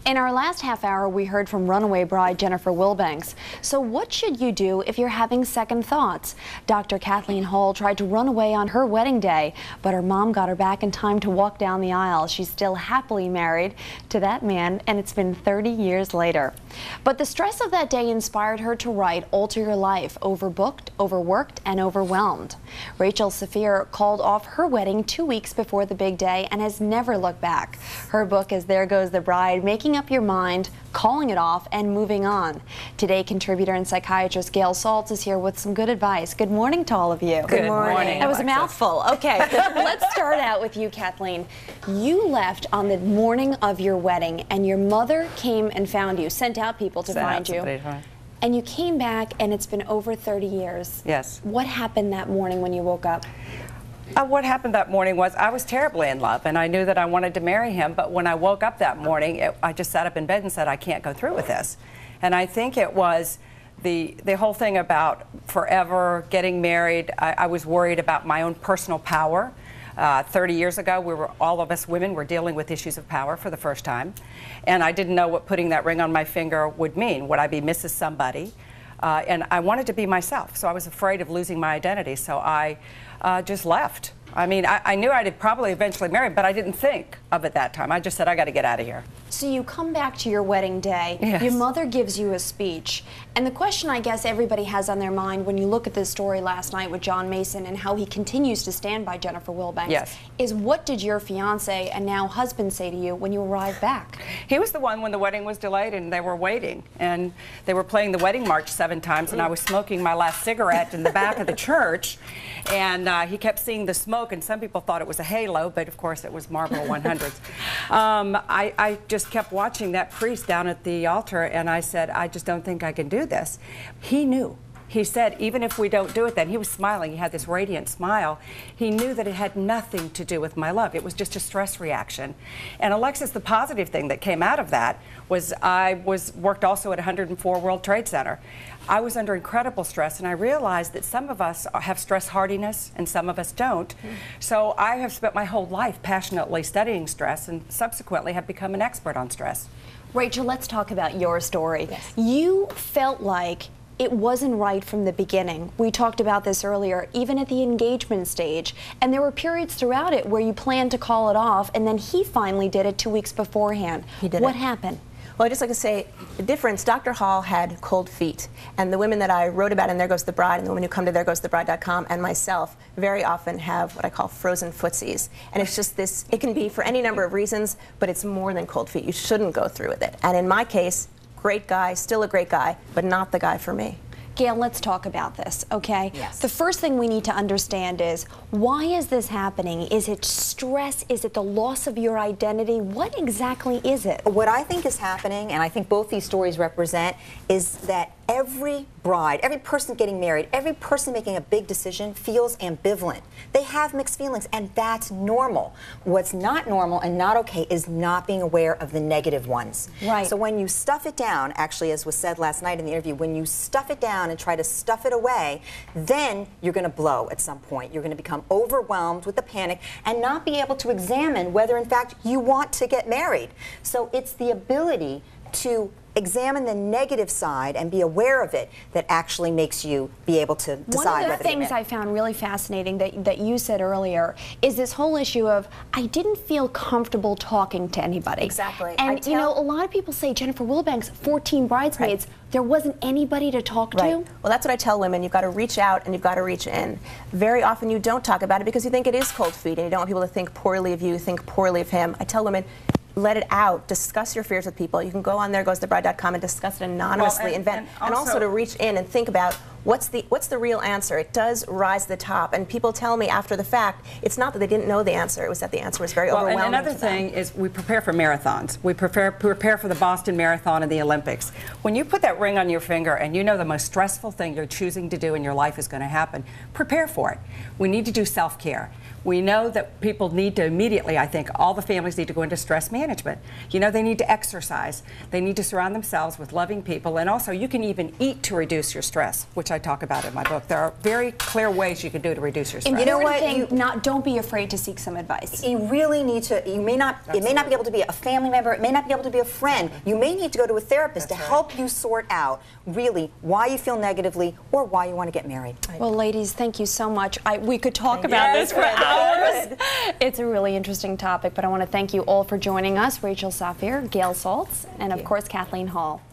In our last half hour, we heard from Runaway bride Jennifer Wilbanks. So what should you do if you're having second thoughts? Dr. Kathleen Hall tried to run away on her wedding day, but her mom got her back in time to walk down the aisle. She's still happily married to that man, and it's been 30 years later. But the stress of that day inspired her to write Alter Your Life, Overbooked, Overworked, and Overwhelmed. Rachel Saphir called off her wedding 2 weeks before the big day and has never looked back. Her book is There Goes the Bride, Making Up Your Mind, Calling It Off, and Moving On. Today, contributor and psychiatrist Gail Saltz is here with some good advice. Good morning to all of you. Good morning. That was a mouthful. Okay, let's start out with you, Kathleen. You left on the morning of your wedding, and your mother came and found you, sent out people to find you. And you came back, and it's been over 30 years. Yes. What happened that morning when you woke up? What happened that morning was I was terribly in love, and I knew that I wanted to marry him, but when I woke up that morning, I just sat up in bed and said, I can't go through with this. And I think it was the whole thing about forever getting married. I was worried about my own personal power. 30 years ago, all of us women were dealing with issues of power for the first time, and I didn't know what putting that ring on my finger would mean. Would I be Mrs. Somebody? And I wanted to be myself, so I was afraid of losing my identity, so I just left. I mean, I knew I'd probably eventually marry, but I didn't think of it that time. I just said, I got to get out of here. So you come back to your wedding day, yes. Your mother gives you a speech, and the question I guess everybody has on their mind when you look at this story last night with John Mason and how he continues to stand by Jennifer Wilbanks, yes. is what did your fiance and now husband say to you when you arrived back? He was the one when the wedding was delayed and they were waiting, and they were playing the wedding march 7 times, and I was smoking my last cigarette in the back of the church, and he kept seeing the smoke, and some people thought it was a halo, but of course it was Marlboro 100s. I just kept watching that priest down at the altar, and I said, I just don't think I can do this. He knew. He said, even if we don't do it then, he was smiling, he had this radiant smile. He knew that it had nothing to do with my love. It was just a stress reaction. And Alexis, the positive thing that came out of that was I worked also at 104 World Trade Center. I was under incredible stress, and I realized that some of us have stress hardiness and some of us don't. So I have spent my whole life passionately studying stress, and subsequently have become an expert on stress. Rachel, let's talk about your story. Yes. You felt like it wasn't right from the beginning. We talked about this earlier, even at the engagement stage. And there were periods throughout it where you planned to call it off, and then he finally did it 2 weeks beforehand. He did. What happened? Well, I'd just like to say the difference. Dr. Hall had cold feet, and the women that I wrote about in There Goes the Bride, and the women who come to theregoesthebride.com, and myself, very often have what I call frozen footsies. And it's just this, it can be for any number of reasons, but it's more than cold feet. You shouldn't go through with it. And in my case, great guy, still a great guy, but not the guy for me. Gail, let's talk about this, okay? Yes. The first thing we need to understand is, why is this happening? Is it stress? Is it the loss of your identity? What exactly is it? What I think is happening, and I think both these stories represent, is that every bride, every person getting married, every person making a big decision feels ambivalent. They have mixed feelings, and that's normal. What's not normal and not okay is not being aware of the negative ones. Right. So when you stuff it down, actually, as was said last night in the interview, when you stuff it down and try to stuff it away, then you're going to blow at some point. You're going to become overwhelmed with the panic and not be able to examine whether, in fact, you want to get married. So it's the ability to examine the negative side and be aware of it that actually makes you be able to decide whether to get married. One of the things I found really fascinating that you said earlier is this whole issue of, I didn't feel comfortable talking to anybody. Exactly. And you know, a lot of people say, Jennifer Wilbanks, 14 bridesmaids, right. There wasn't anybody to talk to. Well, that's what I tell women. You've got to reach out and you've got to reach in. Very often you don't talk about it because you think it is cold feet and you don't want people to think poorly of you, think poorly of him. I tell women, let it out. Discuss your fears with people. You can go on theregoesthebride.com and discuss it anonymously, and also to reach in and think about what's the real answer. It does rise to the top, and people tell me after the fact, it's not that they didn't know the answer, it was that the answer was very overwhelming. And another thing is we prepare for marathons. We prepare for the Boston Marathon and the Olympics. When you put that ring on your finger and you know the most stressful thing you're choosing to do in your life is going to happen, prepare for it. We need to do self-care. We know that people need to immediately, I think, all the families need to go into stress management. You know, they need to exercise. They need to surround themselves with loving people, and also you can even eat to reduce your stress, which I I talk about in my book. There are very clear ways you can do to reduce your stress. You know what? Don't be afraid to seek some advice. You really need to. You may not. Absolutely. It may not be able to be a family member. It may not be able to be a friend. You may need to go to a therapist to help you sort out really why you feel negatively or why you want to get married. Well, ladies, thank you so much. We could talk about this for hours. It's a really interesting topic, but I want to thank you all for joining us. Rachel Safir, Gail Saltz, and of course Kathleen Hall.